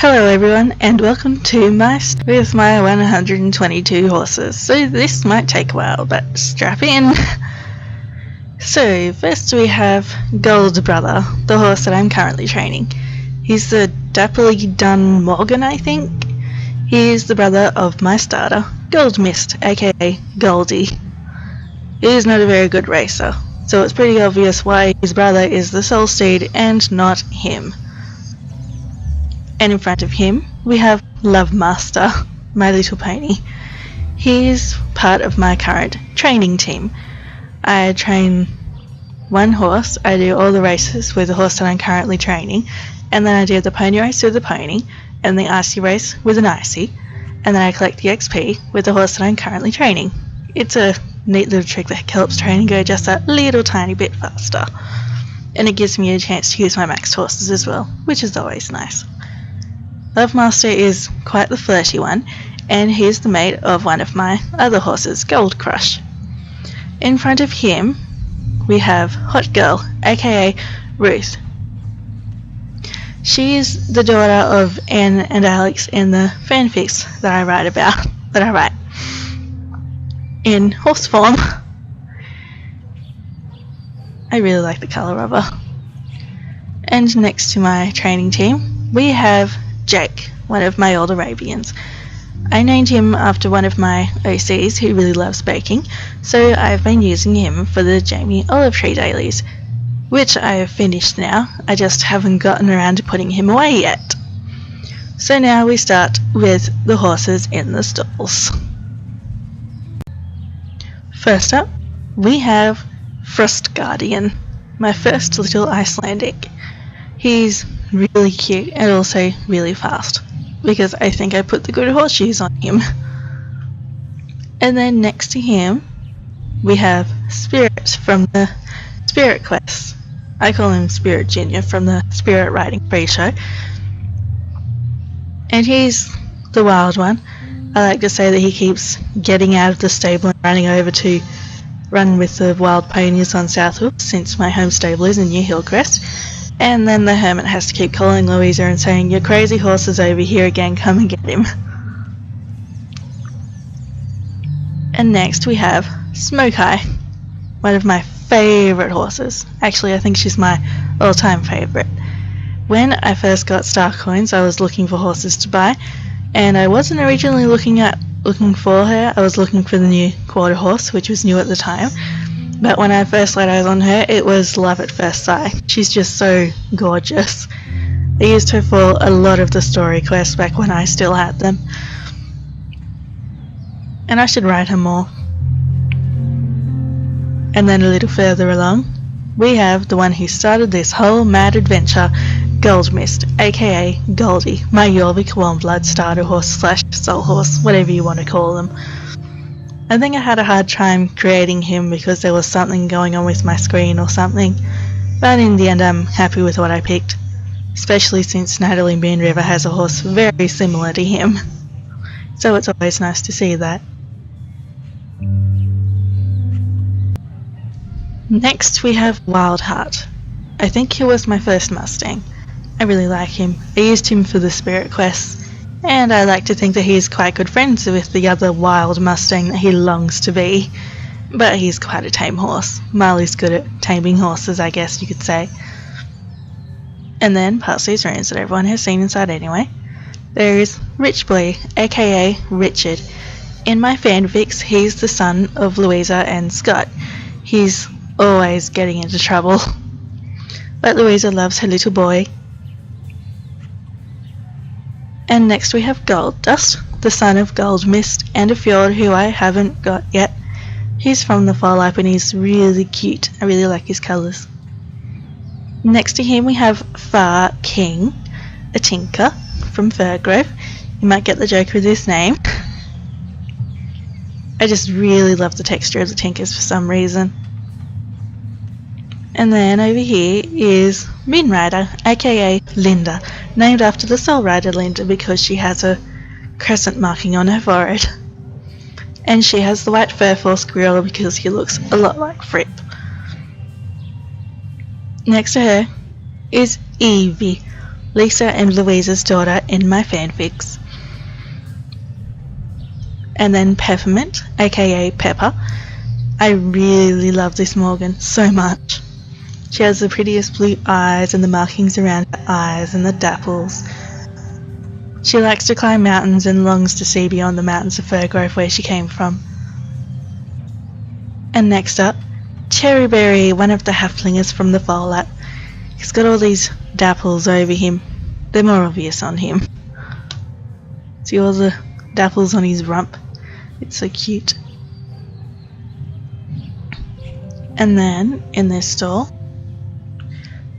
Hello everyone, and welcome to my with my 122 horses. So this might take a while, but strap in. So first we have Gold Brother, the horse that I'm currently training. He's the dapperly done Morgan, I think. He is the brother of my starter, Gold Mist, aka Goldie. He is not a very good racer, so it's pretty obvious why his brother is the sole steed and not him. And in front of him we have Love Master, my little pony. He is part of my current training team. I train one horse, I do all the races with the horse that I'm currently training, and then I do the pony race with the pony, and the icy race with an icy, and then I collect the XP with the horse that I'm currently training. It's a neat little trick that helps training go just that little tiny bit faster. And it gives me a chance to use my maxed horses as well, which is always nice. Love Master is quite the flirty one, and he's the mate of one of my other horses, Gold Crush. In front of him we have Hot Girl, aka Ruth. She is the daughter of Anne and Alex in the fanfics that I write in horse form. I really like the colour of her. And next to my training team we have Jake, one of my old Arabians. I named him after one of my OCs who really loves baking, so I've been using him for the Jamie Olive Tree dailies, which I have finished now. I just haven't gotten around to putting him away yet. So now we start with the horses in the stalls. First up we have Frost Guardian, my first little Icelandic. He's really cute and also really fast, because I think I put the good horseshoes on him. And then next to him we have Spirit from the Spirit Quest. I call him Spirit Junior from the Spirit Riding pre-show. And he's the wild one. I like to say that he keeps getting out of the stable and running over to run with the wild ponies on South Hook, since my home stable is in New Hillcrest. And then the hermit has to keep calling Louisa and saying, "Your crazy horse is over here again, come and get him." And next we have Smoke Eye, one of my favourite horses. Actually, I think she's my all-time favourite. When I first got Star Coins, I was looking for horses to buy, and I wasn't originally looking for her. I was looking for the new quarter horse, which was new at the time. But when I first laid eyes on her, it was love at first sight. She's just so gorgeous. I used her for a lot of the story quests back when I still had them. And I should ride her more. And then a little further along, we have the one who started this whole mad adventure, Gold Mist, aka Goldie, my Jorvik Warmblood starter horse slash soul horse, whatever you want to call them. I think I had a hard time creating him because there was something going on with my screen or something, but in the end I'm happy with what I picked, especially since Natalie Moon River has a horse very similar to him, so it's always nice to see that. Next we have Wildheart. I think he was my first Mustang. I really like him. I used him for the Spirit quests, and I like to think that he's quite good friends with the other wild Mustang that he longs to be. But he's quite a tame horse. Marley's good at taming horses, I guess you could say. And then, past these ruins that everyone has seen inside anyway, there is Rich Boy, aka Richard. In my fanfics, he's the son of Louisa and Scott. He's always getting into trouble. But Louisa loves her little boy. And next we have Gold Dust, the son of Gold Mist and a Fjord who I haven't got yet. He's from the Fall Up and he's really cute. I really like his colours. Next to him we have Far King, a Tinker from Furgrove. You might get the joke with his name. I just really love the texture of the Tinkers for some reason. And then over here is Moonrider, aka Linda, named after the Soul Rider Linda because she has a crescent marking on her forehead. And she has the white fur for Squirrel because he looks a lot like Fripp. Next to her is Evie, Lisa and Louisa's daughter in my fanfics. And then Peppermint, aka Pepper. I really love this Morgan so much. She has the prettiest blue eyes and the markings around her eyes and the dapples. She likes to climb mountains and longs to see beyond the mountains of fir grove where she came from. And next up, Cherryberry, one of the halflingers from the Fallout. He's got all these dapples over him. They're more obvious on him. See all the dapples on his rump? It's so cute. And then, in this store,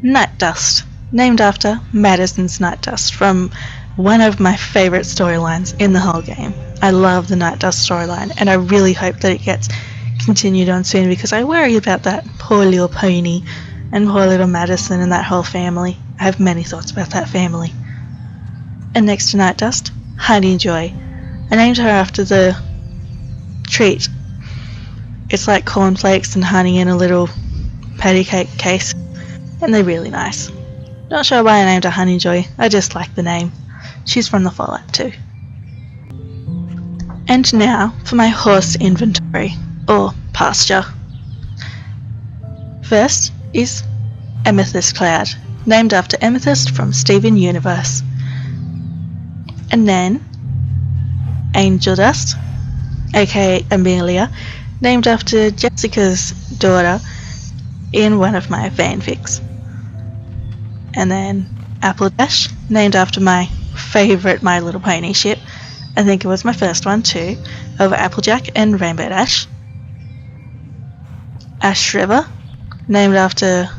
Night Dust, named after Madison's Night Dust from one of my favourite storylines in the whole game. I love the Night Dust storyline, and I really hope that it gets continued on soon because I worry about that poor little pony and poor little Madison and that whole family. I have many thoughts about that family. And next to Night Dust, Honey Joy. I named her after the treat. It's like cornflakes and honey in a little patty cake case, and they're really nice. Not sure why I named her Honey Joy, I just like the name. She's from the Fallout too. And now for my horse inventory, or pasture. First is Amethyst Cloud, named after Amethyst from Steven Universe. And then Angel Dust, aka Amelia, named after Jessica's daughter in one of my fanfics. And then Apple Dash, named after my favourite My Little Pony ship. I think it was my first one too, of Applejack and Rainbow Dash. Ash River, named after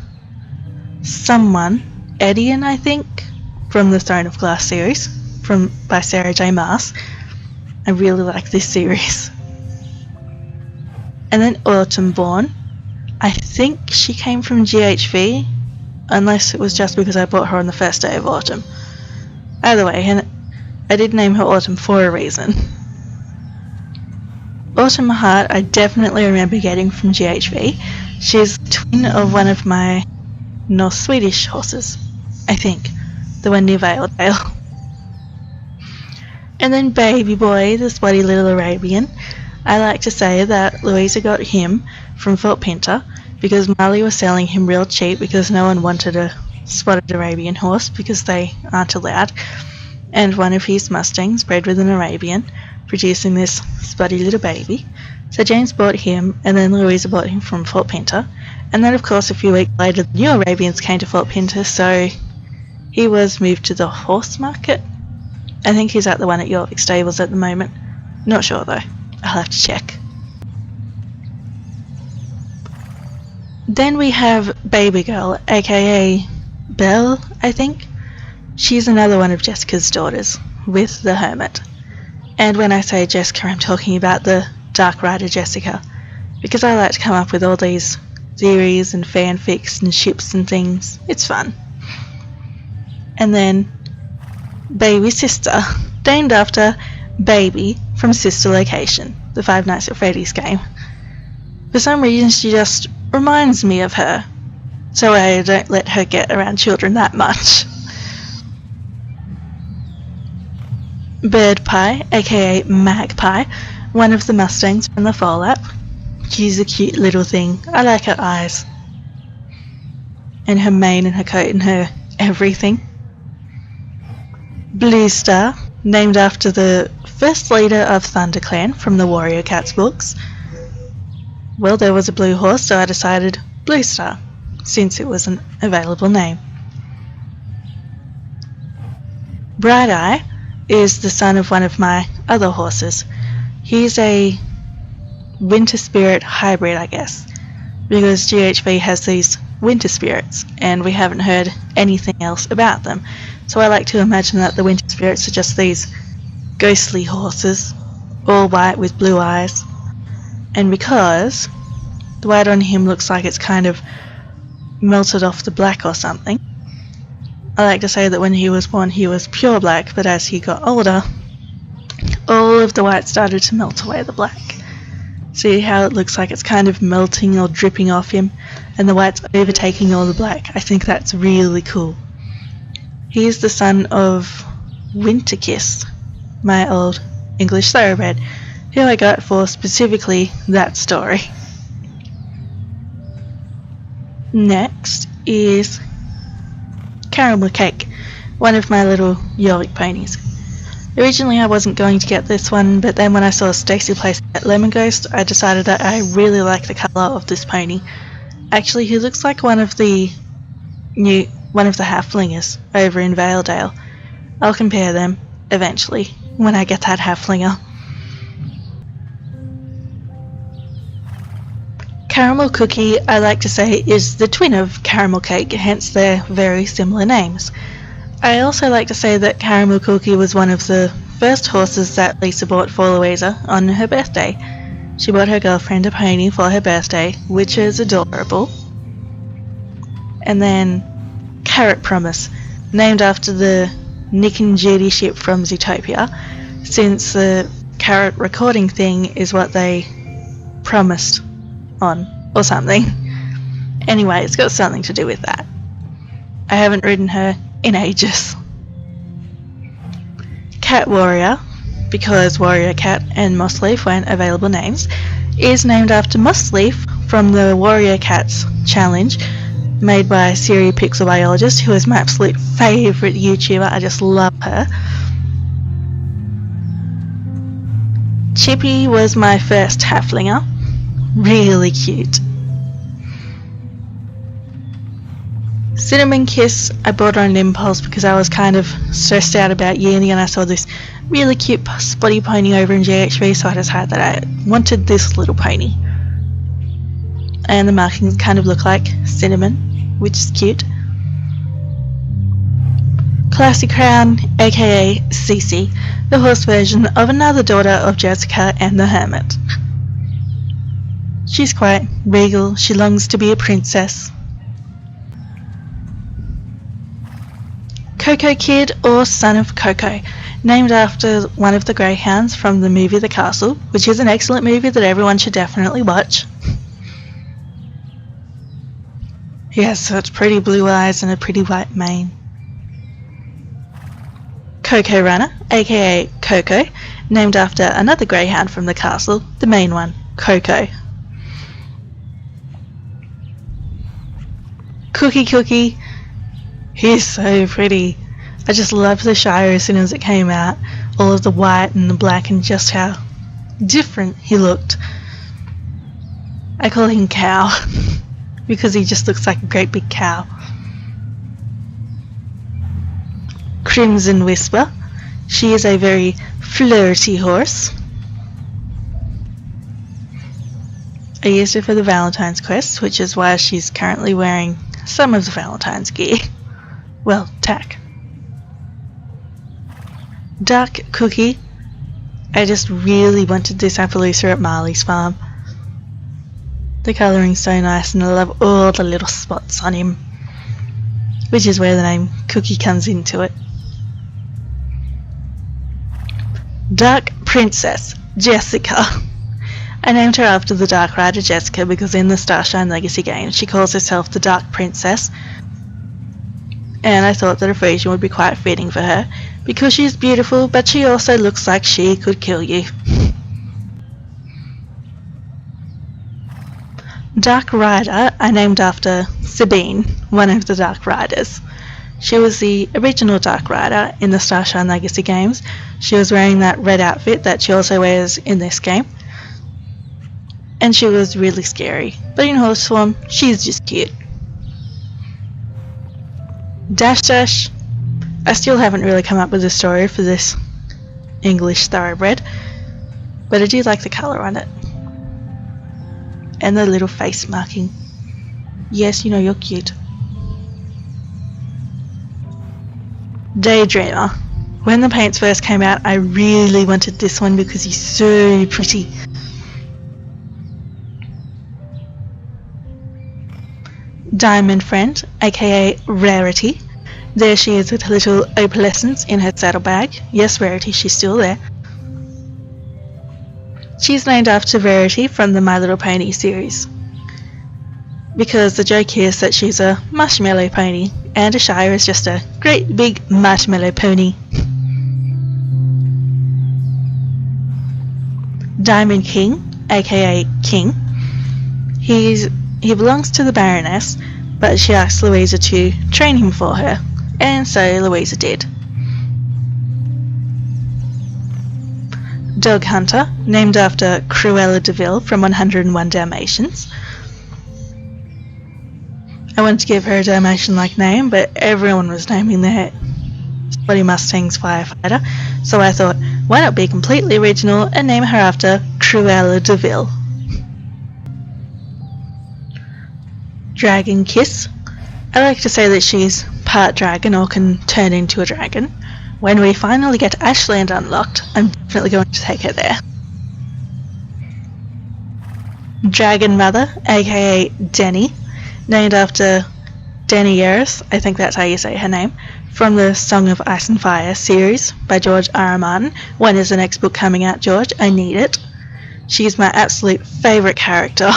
someone, Edian I think, from the Throne of Glass series, by Sarah J. Maas. I really like this series. And then Autumn Born. I think she came from GHV, unless it was just because I bought her on the first day of autumn. Either way, and I did name her Autumn for a reason. Autumn Heart I definitely remember getting from GHV. She's twin of one of my North Swedish horses, I think, the one near Valedale. And then Baby Boy, the spotty little Arabian. I like to say that Louisa got him from Fort Pinter because Marley was selling him real cheap because no one wanted a spotted Arabian horse because they aren't allowed. And one of his Mustangs bred with an Arabian, producing this spotty little baby. So James bought him, and then Louisa bought him from Fort Pinter. And then of course a few weeks later the new Arabians came to Fort Pinter, so he was moved to the horse market. I think he's at the one at Yorvik Stables at the moment. Not sure though. I'll have to check. Then we have Baby Girl, aka Belle, I think. She's another one of Jessica's daughters, with the Hermit. And when I say Jessica, I'm talking about the Dark Rider Jessica, because I like to come up with all these theories and fanfics and ships and things. It's fun. And then Baby Sister, named after Baby from Sister Location, the Five Nights at Freddy's game. For some reason she just reminds me of her, so I don't let her get around children that much. Bird Pie, aka Magpie, one of the Mustangs from the Fallout. She's a cute little thing. I like her eyes. And her mane and her coat and her everything. Blue Star, named after the first leader of ThunderClan from the Warrior Cats books. Well, there was a blue horse, so I decided Blue Star, since it was an available name. Bright Eye is the son of one of my other horses. He's a winter spirit hybrid, I guess, because GHV has these winter spirits, and we haven't heard anything else about them. So I like to imagine that the winter spirits are just these ghostly horses, all white with blue eyes. And because the white on him looks like it's kind of melted off the black or something, I like to say that when he was born he was pure black, but as he got older, all of the white started to melt away the black. See how it looks like it's kind of melting or dripping off him, and the white's overtaking all the black? I think that's really cool. He is the son of Winterkiss, my old English thoroughbred, who I got for specifically that story. Next is Caramel Cake, one of my little Yorick ponies. Originally I wasn't going to get this one, but then when I saw Stacy place at Lemon Ghost, I decided that I really like the colour of this pony. Actually, he looks like one of the halflingers over in Valedale. I'll compare them eventually when I get that halflinger. Caramel Cookie, I like to say, is the twin of Caramel Cake, hence their very similar names. I also like to say that Caramel Cookie was one of the first horses that Lisa bought for Louisa on her birthday. She bought her girlfriend a pony for her birthday, which is adorable. And then Carrot Promise, named after the Nick and Judy ship from Zootopia, since the carrot recording thing is what they promised on, or something. Anyway, it's got something to do with that. I haven't ridden her in ages. Cat Warrior, because Warrior Cat and Mossleaf weren't available names, is named after Mossleaf from the Warrior Cats challenge made by Siri Pixel Biologist, who is my absolute favourite YouTuber. I just love her. Chippy was my first halflinger. Really cute. Cinnamon Kiss, I bought her on impulse because I was kind of stressed out about uni and I saw this really cute spotty pony over in GHV, so I decided that I wanted this little pony. And the markings kind of look like cinnamon, which is cute. Classy Crown, aka Cece, the horse version of another daughter of Jessica and the Hermit. She's quite regal, she longs to be a princess. Coco Kid, or Son of Coco, named after one of the greyhounds from the movie The Castle, which is an excellent movie that everyone should definitely watch. He has such pretty blue eyes and a pretty white mane. Coco Runner, aka Coco, named after another greyhound from the castle, the main one, Coco. Cookie, he's so pretty. I just loved the Shire as soon as it came out, all of the white and the black and just how different he looked. I call him Cow because he just looks like a great big cow. Crimson Whisper, she is a very flirty horse. I used her for the Valentine's quest, which is why she's currently wearing some of the Valentine's gear. Well, tack. Dark Cookie, I just really wanted this Appaloosa at Marley's farm. The colouring's so nice and I love all the little spots on him, which is where the name Cookie comes into it. Dark Princess, Jessica. I named her after the Dark Rider Jessica because in the Starshine Legacy game she calls herself the Dark Princess, and I thought that a Frisian would be quite fitting for her because she's beautiful but she also looks like she could kill you. Dark Rider I named after Sabine, one of the Dark Riders. She was the original Dark Rider in the Starshine Legacy games. She was wearing that red outfit that she also wears in this game. And she was really scary, but in horse form, she's just cute. Dash Dash, I still haven't really come up with a story for this English thoroughbred, but I do like the colour on it. And the little face marking. Yes, you know you're cute. Daydreamer. When the paints first came out, I really wanted this one because he's so pretty. Diamond Friend, aka Rarity. There she is with her little opalescence in her saddlebag. Yes, Rarity, she's still there. She's named after Rarity from the My Little Pony series. because the joke is that she's a marshmallow pony, and a Shire is just a great big marshmallow pony. Diamond King, aka King. He belongs to the Baroness, but she asked Louisa to train him for her, and so Louisa did. Dog Hunter, named after Cruella de Vil from 101 Dalmatians. I wanted to give her a Dalmatian-like name, but everyone was naming their Spotty Mustang's firefighter, so I thought, why not be completely original and name her after Cruella de Vil. Dragon Kiss. I like to say that she's part dragon or can turn into a dragon. When we finally get Ashland unlocked, I'm definitely going to take her there. Dragon Mother, aka Denny, named after Denny Yaris, I think that's how you say her name, from the Song of Ice and Fire series by George R.R. Martin. When is the next book coming out, George? I need it. She's my absolute favourite character.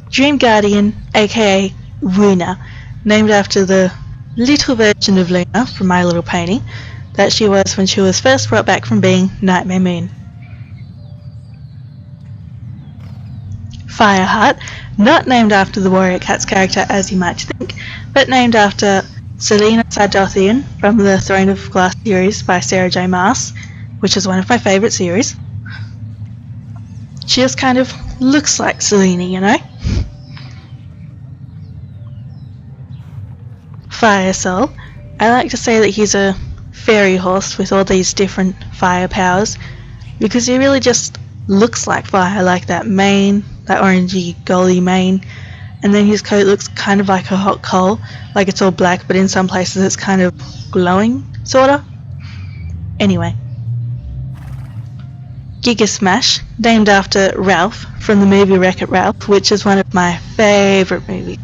Dream Guardian, aka Luna, named after the little version of Luna from My Little Pony that she was when she was first brought back from being Nightmare Moon. Fireheart, not named after the Warrior Cats character as you might think, but named after Selena Sidothian from the Throne of Glass series by Sarah J. Maas, which is one of my favourite series. She just kind of looks like Selena, you know? Fire Soul. I like to say that he's a fairy horse with all these different fire powers, because he really just looks like fire, like that mane, that orangey goldy mane, and then his coat looks kind of like a hot coal, like it's all black, but in some places it's kind of glowing, sorta. Anyway. Giga Smash, named after Ralph from the movie Wreck-It Ralph, which is one of my favourite movies.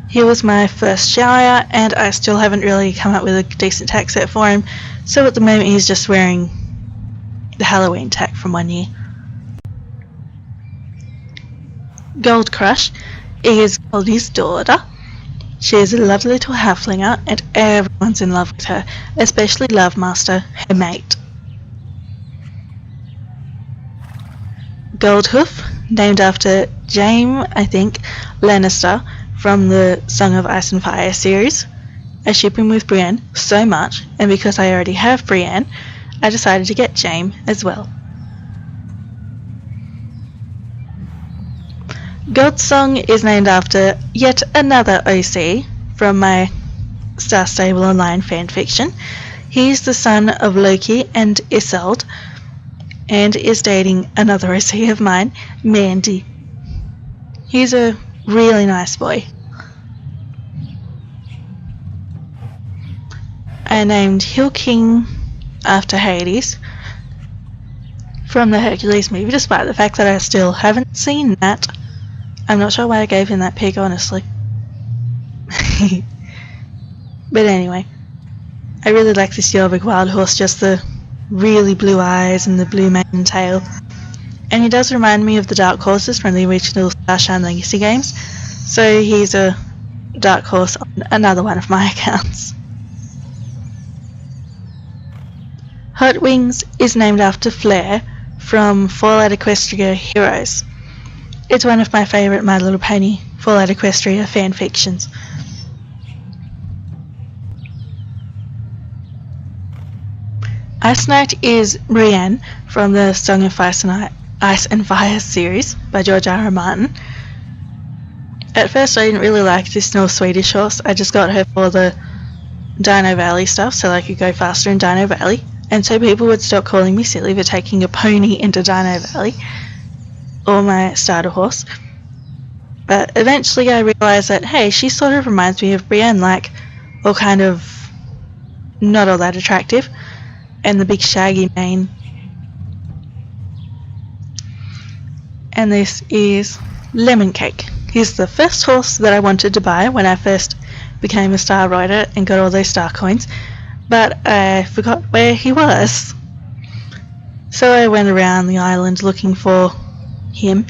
He was my first Shire, and I still haven't really come up with a decent tack set for him, so at the moment he's just wearing the Halloween tack from one year. Gold Crush is Goldie's daughter. She is a lovely little halflinger, and everyone's in love with her, especially Love Master, her mate. Goldhoof, named after Jaime, I think, Lannister, from the Song of Ice and Fire series. I ship him with Brienne so much, and because I already have Brienne, I decided to get Jaime as well. Goldsong is named after yet another OC from my Star Stable Online fanfiction. He's the son of Loki and Isolde, and is dating another OC of mine, Mandy. He's a really nice boy. I named Hill King after Hades from the Hercules movie, despite the fact that I still haven't seen that. I'm not sure why I gave him that pig, honestly. But anyway, I really like this Jorvik wild horse, just the really blue eyes and the blue mane and tail. And he does remind me of the dark horses from the original Starshine Legacy games, so he's a dark horse on another one of my accounts. Hot Wings is named after Flare from Fallout Equestria Heroes. It's one of my favourite My Little Pony Fallout Equestria fanfictions. Ice Knight is Brienne from the Song of Ice and Fire series by George R.R. Martin. At first I didn't really like this North Swedish horse. I just got her for the Dino Valley stuff so I could go faster in Dino Valley, and so people would stop calling me silly for taking a pony into Dino Valley, or my starter horse. But eventually I realised that, hey, she sort of reminds me of Brienne, like, or kind of not all that attractive, and the big shaggy mane. And this is Lemon Cake. He's the first horse that I wanted to buy when I first became a star rider and got all those star coins, but I forgot where he was. So I went around the island looking for him,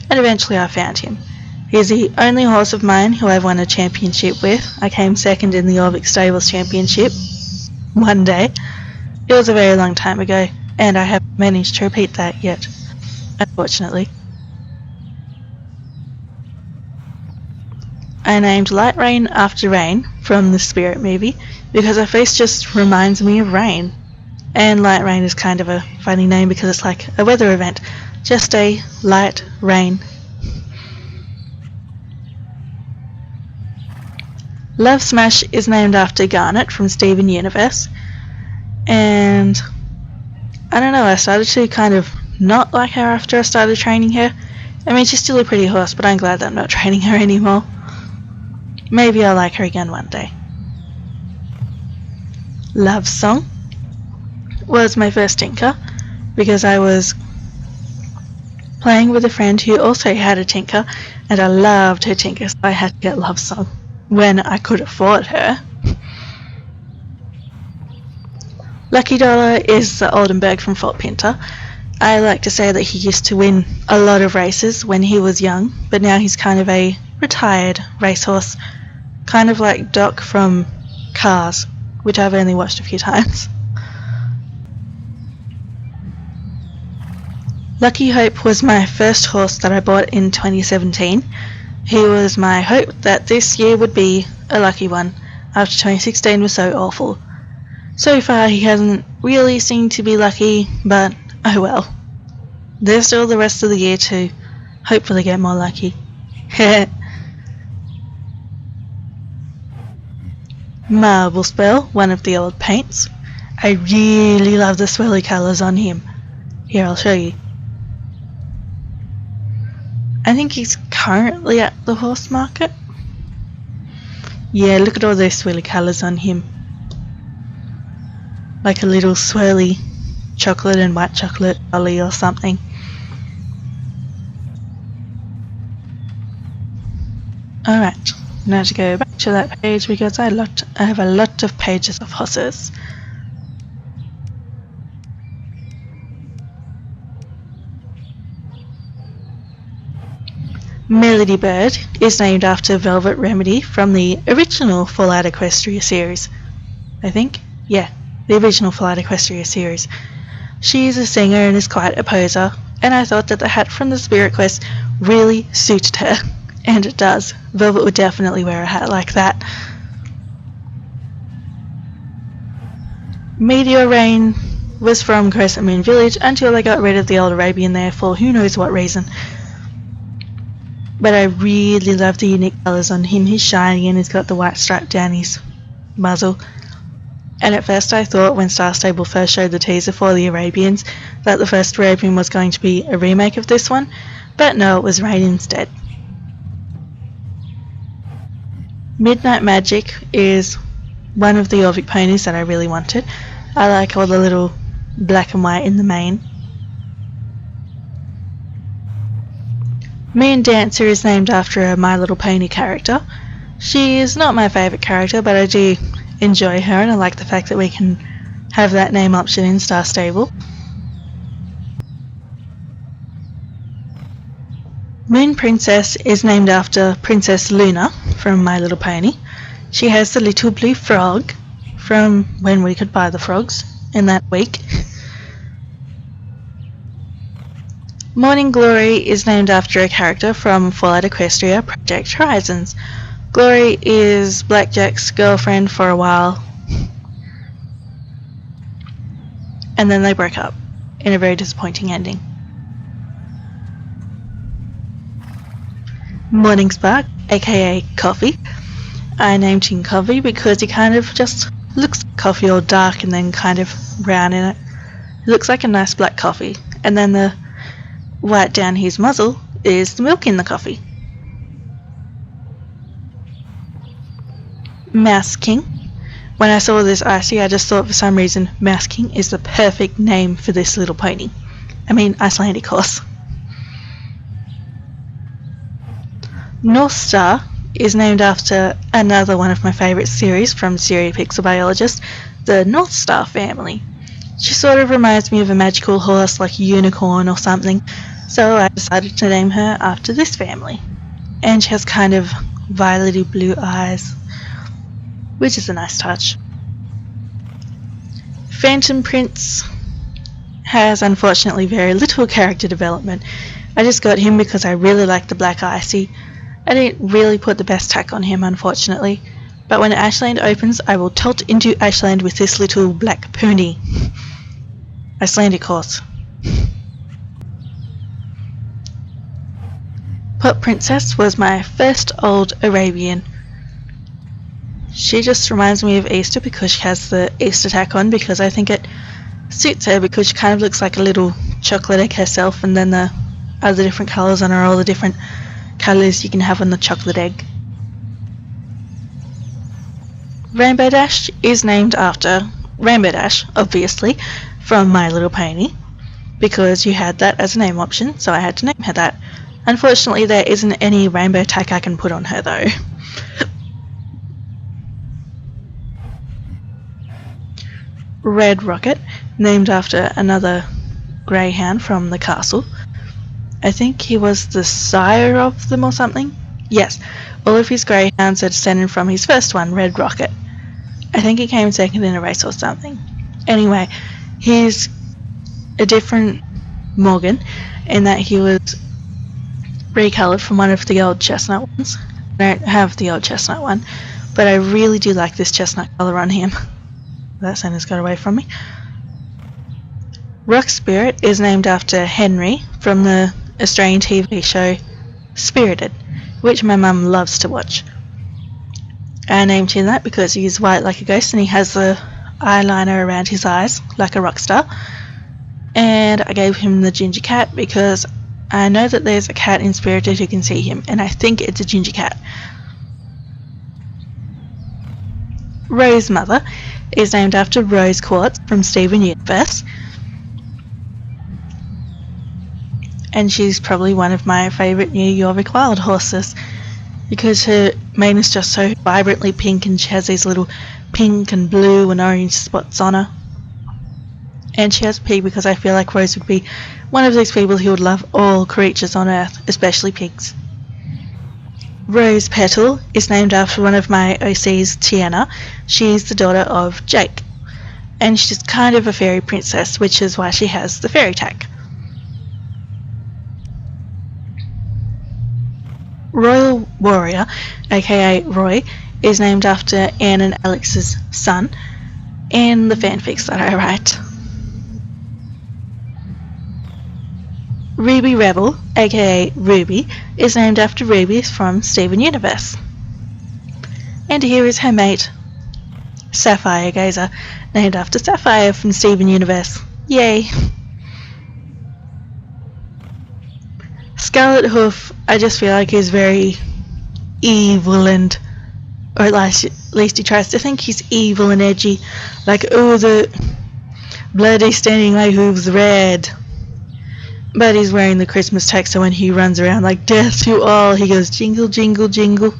and eventually I found him. He's the only horse of mine who I've won a championship with. I came second in the Orvic Stables Championship one day. It was a very long time ago, and I haven't managed to repeat that yet, unfortunately. I named Light Rain after Rain from the Spirit movie because her face just reminds me of rain. And Light Rain is kind of a funny name because it's like a weather event, just a light rain. Love Smash is named after Garnet from Steven Universe, and I don't know, I started to kind of not like her after I started training her. I mean, she's still a pretty horse, but I'm glad that I'm not training her anymore. Maybe I'll like her again one day. Love Song was my first tinker because I was playing with a friend who also had a tinker, and I loved her tinker, so I had to get Love Song when I could afford her. Lucky Dollar is the Oldenburg from Fort Pinter. I like to say that he used to win a lot of races when he was young, but now he's kind of a retired racehorse, kind of like Doc from Cars, which I've only watched a few times. Lucky Hope was my first horse that I bought in 2017. He was my hope that this year would be a lucky one, after 2016 was so awful. So far he hasn't really seemed to be lucky, but oh well. There's still the rest of the year to hopefully get more lucky. Marble Spell, one of the old paints. I really love the swirly colours on him. Here, I'll show you. I think he's currently at the horse market. Yeah, look at all those swirly colours on him. Like a little swirly chocolate and white chocolate dolly or something. Alright, now to go back to that page because I have a lot of pages of horses. Melody Bird is named after Velvet Remedy from the original Fallout Equestria series. I think? Yeah, the original Fallout Equestria series. She is a singer and is quite a poser, and I thought that the hat from the Spirit Quest really suited her. And it does. Velvet would definitely wear a hat like that. Meteor Rain was from Crescent Moon Village until they got rid of the old Arabian there for who knows what reason. But I really love the unique colours on him. He's shiny and he's got the white stripe down his muzzle. And at first I thought when Star Stable first showed the teaser for the Arabians that the first Arabian was going to be a remake of this one, but no, it was Rain instead. Midnight Magic is one of the Orvic ponies that I really wanted. I like all the little black and white in the mane. Mean Dancer is named after a My Little Pony character. She is not my favourite character, but I do enjoy her and I like the fact that we can have that name option in Star Stable. Moon Princess is named after Princess Luna from My Little Pony. She has the little blue frog from when we could buy the frogs in that week. Morning Glory is named after a character from Fallout Equestria Project Horizons. Glory is Blackjack's girlfriend for a while, and then they broke up in a very disappointing ending. Morning Spark, aka Coffee. I named him Coffee because he kind of just looks like coffee, all dark and then kind of brown in it. It looks like a nice black coffee, and then the white down his muzzle is the milk in the coffee. Mouse King. When I saw this Icy, I just thought for some reason Mouse King is the perfect name for this little pony. I mean Icelandic horse. North Star is named after another one of my favourite series from Series Pixel Biologist, the North Star family. She sort of reminds me of a magical horse like a unicorn or something. So I decided to name her after this family. And she has kind of violety blue eyes, which is a nice touch. Phantom Prince has unfortunately very little character development. I just got him because I really like the black icy. I didn't really put the best tack on him, unfortunately, but when Ashland opens I will tolt into Ashland with this little black pony. Icelandic horse. Pop Princess was my first old Arabian. She just reminds me of Easter because she has the Easter tack on, because I think it suits her because she kind of looks like a little chocolate egg herself, and then the other different colours on her, all the different colours you can have on the chocolate egg. Rainbow Dash is named after Rainbow Dash, obviously, from My Little Pony, because you had that as a name option, so I had to name her that. Unfortunately, there isn't any rainbow tack I can put on her though. Red Rocket, named after another greyhound from the castle. I think he was the sire of them or something. Yes, all of his greyhounds are descended from his first one, Red Rocket. I think he came second in a race or something. Anyway, he's a different Morgan in that he was recoloured from one of the old chestnut ones. I don't have the old chestnut one, but I really do like this chestnut colour on him. That sentence got away from me. Rock Spirit is named after Henry from the Australian TV show Spirited, which my mum loves to watch. I named him that because he's white like a ghost and he has the eyeliner around his eyes like a rock star. And I gave him the ginger cat because I know that there's a cat in Spirited who can see him, and I think it's a ginger cat. Rose Mother is named after Rose Quartz from Steven Universe, and she's probably one of my favourite new Yorvik wild horses because her mane is just so vibrantly pink and she has these little pink and blue and orange spots on her. And she has a pig because I feel like Rose would be one of those people who would love all creatures on earth, especially pigs. Rose Petal is named after one of my OCs, Tiana. She's the daughter of Jake, and she's kind of a fairy princess, which is why she has the fairy tack. Royal Warrior, aka Roy, is named after Anne and Alex's son in the fanfics that I write. Ruby Rebel, aka Ruby, is named after Ruby from Steven Universe. And here is her mate, Sapphire Gazer, named after Sapphire from Steven Universe. Yay! Scarlet Hoof, I just feel like is very evil and, or at least he tries to think he's evil and edgy, like, oh, the blood is staining my hooves red. But he's wearing the Christmas tack, so when he runs around like death to all, he goes jingle, jingle, jingle.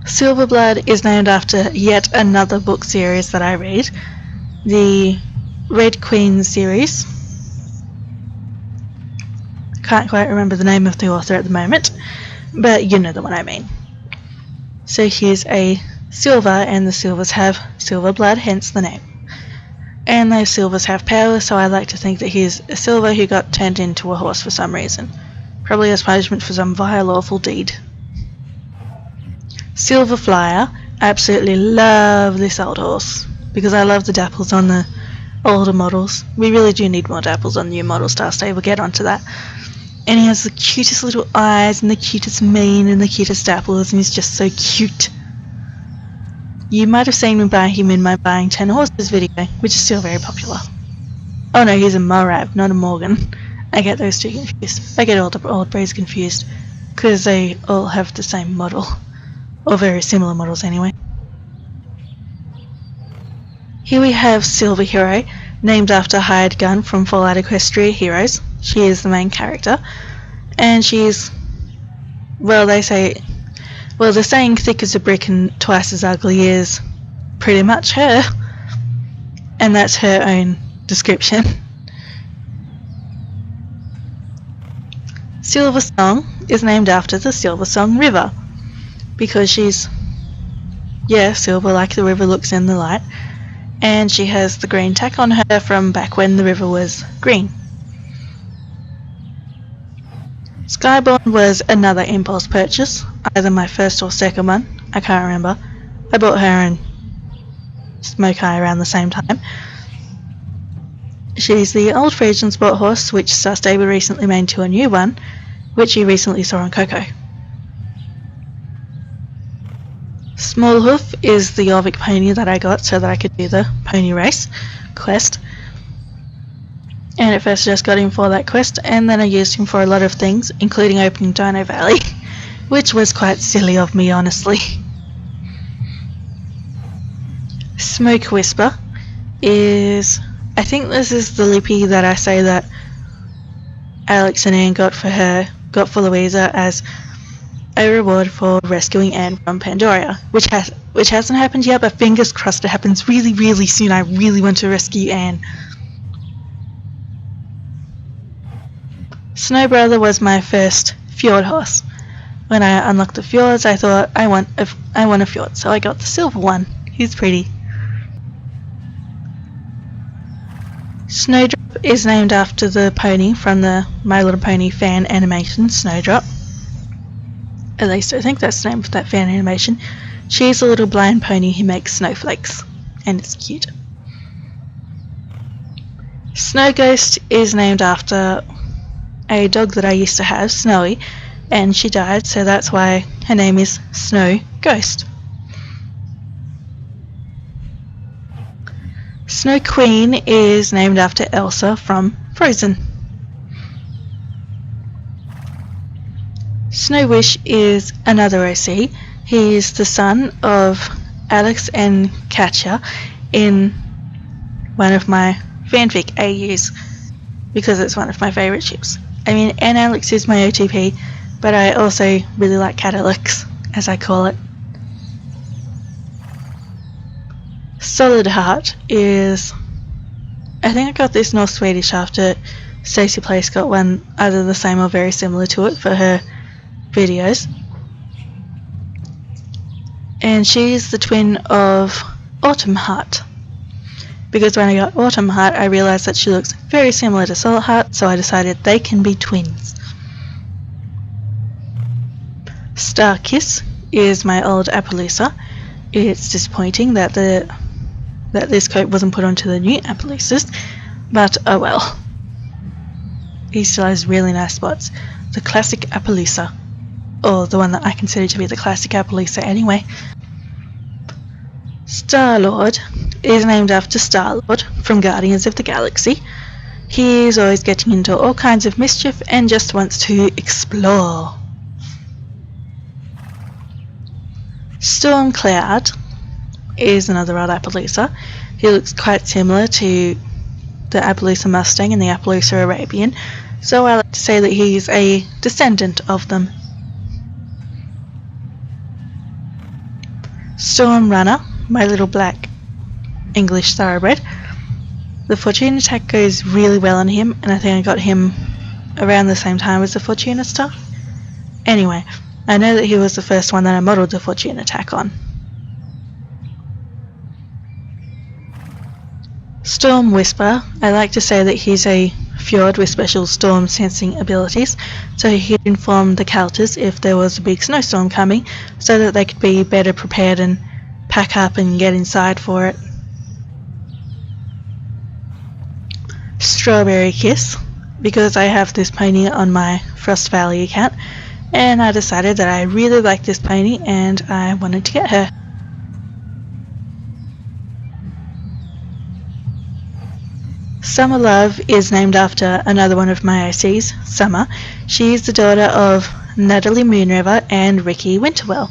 Silverblood is named after yet another book series that I read, the Red Queen series. Can't quite remember the name of the author at the moment, but you know the one I mean. So here's a silver, and the silvers have silver blood, hence the name. And those silvers have power, so I like to think that he's a silver who got turned into a horse for some reason. Probably as punishment for some vile, awful deed. Silver Flyer, I absolutely love this old horse, because I love the dapples on the older models. We really do need more dapples on new model Star Stable, get onto that. And he has the cutest little eyes, and the cutest mane, and the cutest dapples, and he's just so cute. You might have seen me buy him in my Buying 10 Horses video, which is still very popular. Oh no, he's a Morab, not a Morgan. I get those two confused. I get all the old breeds confused, because they all have the same model. Or very similar models anyway. Here we have Silver Hero, named after Hired Gun from Fallout Equestria Heroes. She is the main character, and she's, well, they're saying thick as a brick and twice as ugly is pretty much her, and that's her own description. Silver Song is named after the Silver Song River because she's, yeah, silver like the river looks in the light, and she has the green tack on her from back when the river was green. Skyborn was another impulse purchase, either my first or second one, I can't remember. I bought her and Smoke Eye around the same time. She's the old Frisian sport horse which Star Stable recently made into a new one, which you recently saw on Coco. Small Hoof is the Jorvik pony that I got so that I could do the pony race quest. And at first I just got him for that quest, and then I used him for a lot of things, including opening Dino Valley, which was quite silly of me, honestly. Smoke Whisper is, I think this is the lippy that I say that Alex and Anne got for Louisa as a reward for rescuing Anne from Pandora, which hasn't happened yet, but fingers crossed it happens really, really soon. I really want to rescue Anne. Snow Brother was my first fjord horse. When I unlocked the fjords, I thought I want a fjord, so I got the silver one. He's pretty. Snowdrop is named after the pony from the My Little Pony fan animation, Snowdrop. At least I think that's the name of that fan animation. She's a little blind pony who makes snowflakes, and it's cute. Snow Ghost is named after a dog that I used to have, Snowy, and she died, so that's why her name is Snow Ghost. Snow Queen is named after Elsa from Frozen. Snow Wish is another OC. He is the son of Alex and Katja in one of my fanfic AUs, because it's one of my favourite ships. I mean, and Alex is my OTP, but I also really like Cat Alex, as I call it. Solid Heart is, I think I got this North Swedish after Stacey Place got one either the same or very similar to it for her videos. And she's the twin of Autumn Heart, because when I got Autumn Heart I realised that she looks very similar to Solid Heart, so I decided they can be twins. Star Kiss is my old Appaloosa. It's disappointing that this coat wasn't put onto the new Appaloosas, but oh well. He still has really nice spots. The classic Appaloosa, or the one that I consider to be the classic Appaloosa anyway. Star-Lord is named after Star-Lord from Guardians of the Galaxy. He is always getting into all kinds of mischief and just wants to explore. Stormcloud is another old Appaloosa. He looks quite similar to the Appaloosa Mustang and the Appaloosa Arabian, so I like to say that he's a descendant of them. Storm Runner, my little black English thoroughbred. The Fortuna attack goes really well on him, and I think I got him around the same time as the Fortuna stuff. Anyway, I know that he was the first one that I modelled the Fortuna attack on. Storm Whisper, I like to say that he's a fjord with special storm sensing abilities, so he could inform the Kalters if there was a big snowstorm coming, so that they could be better prepared and pack up and get inside for it. Strawberry Kiss, because I have this pony on my Frost Valley account, and I decided that I really like this pony and I wanted to get her. Summer Love is named after another one of my OCs, Summer. She is the daughter of Natalie Moonriver and Ricky Winterwell.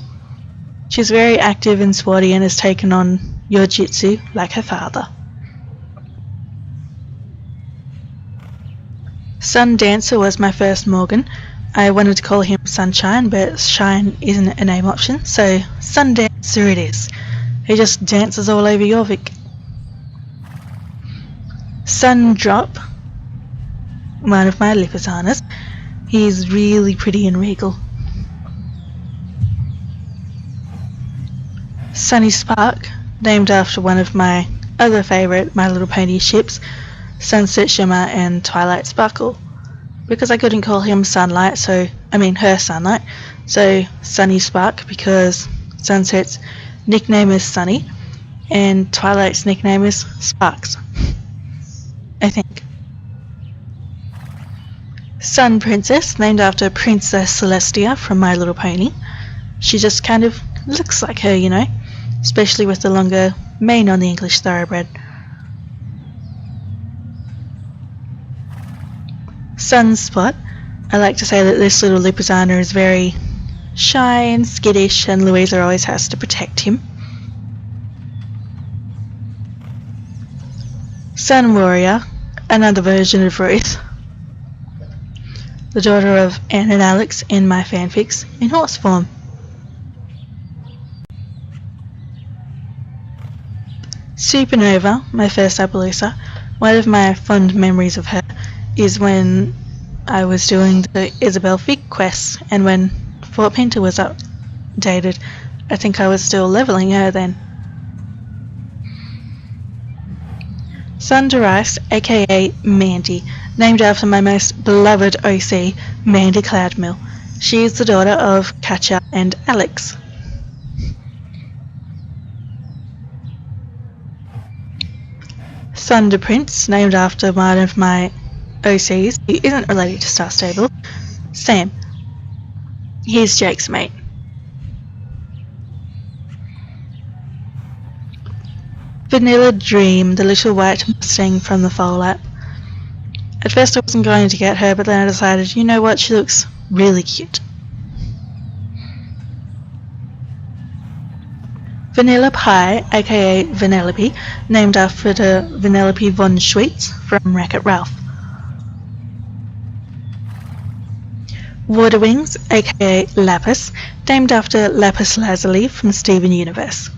She's very active and sporty and has taken on Yojitsu like her father. Sun Dancer was my first Morgan. I wanted to call him Sunshine, but Shine isn't a name option, so Sun Dancer it is. He just dances all over Jorvik. Sundrop, one of my Lipizzaners. He's really pretty and regal. Sunny Spark, named after one of my other favourite My Little Pony ships, Sunset Shimmer and Twilight Sparkle. Because I couldn't call him Sunlight, her Sunlight, so Sunny Spark, because Sunset's nickname is Sunny and Twilight's nickname is Sparks, I think. Sun Princess, named after Princess Celestia from My Little Pony. She just kind of looks like her, you know, especially with the longer mane on the English Thoroughbred. Sunspot, I like to say that this little Lipizzaner is very shy and skittish, and Louisa always has to protect him. Sun Warrior, another version of Ruth, the daughter of Anne and Alex in my fanfics in horse form. Supernova, my first Appaloosa. One of my fond memories of her is when I was doing the Isabel Fig quests, and when Fort Pinter was updated. I think I was still leveling her then. Sunderice, aka Mandy, named after my most beloved OC, Mandy Cloudmill. She is the daughter of Katja and Alex. Thunder Prince, named after one of my OCs, who isn't related to Star Stable, Sam. He's Jake's mate. Vanilla Dream, the little white Mustang from the foal app. At first I wasn't going to get her, but then I decided, you know what, she looks really cute. Vanilla Pie, aka Vanellope, named after the Vanellope von Schweetz from Wreck-It Ralph. Water Wings, aka Lapis, named after Lapis Lazuli from Steven Universe.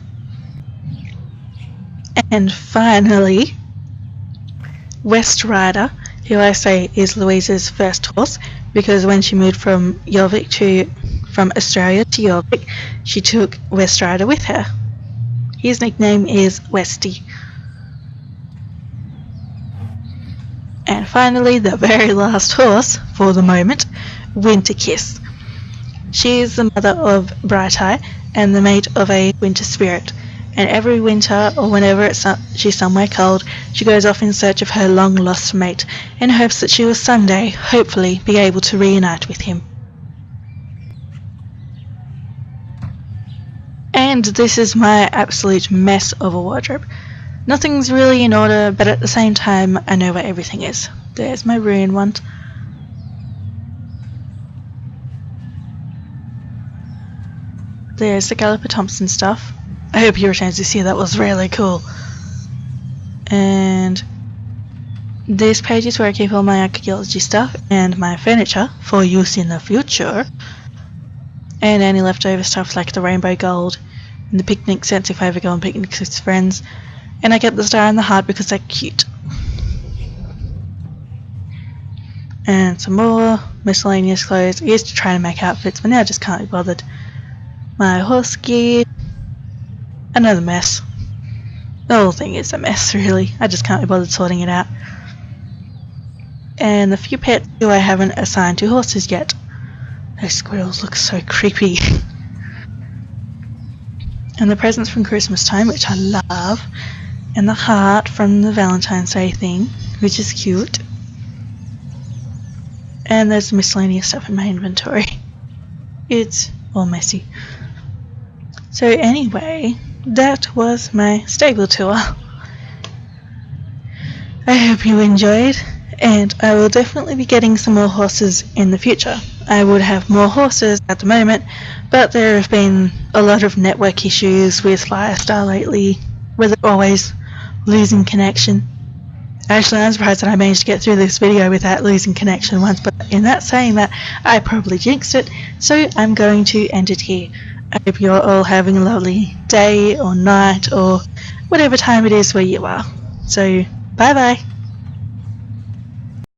And finally, West Rider, who I say is Louisa's first horse, because when she moved from Australia to Jorvik, she took West Rider with her. His nickname is Westy. And finally, the very last horse, for the moment, Winter Kiss. She is the mother of Bright Eye and the mate of a winter spirit, and every winter, or whenever she's somewhere cold, she goes off in search of her long-lost mate, in hopes that she will someday, hopefully, be able to reunite with him. And this is my absolute mess of a wardrobe. Nothing's really in order, but at the same time, I know where everything is. There's my Ruin one. There's the Galloper Thompson stuff. I hope you were a chance to see, that was really cool. And this page is where I keep all my archaeology stuff and my furniture for use in the future. And any leftover stuff like the rainbow gold and the picnic sets if I ever go on picnics with friends. And I kept the star and the heart because they're cute. And some more miscellaneous clothes. I used to try to make outfits, but now I just can't be bothered. My horse gear. Another mess. The whole thing is a mess, really. I just can't be bothered sorting it out. And the few pets who I haven't assigned to horses yet. Those squirrels look so creepy. And the presents from Christmas time, which I love. And the heart from the Valentine's Day thing, which is cute. And there's miscellaneous stuff in my inventory. It's all messy. So anyway, that was my stable tour. I hope you enjoyed, and I will definitely be getting some more horses in the future. I would have more horses at the moment, but there have been a lot of network issues with Firestar lately, where they're always losing connection. Actually, I'm surprised that I managed to get through this video without losing connection once, but in that saying that, I probably jinxed it, so I'm going to end it here. I hope you're all having a lovely day or night or whatever time it is where you are. So, bye bye.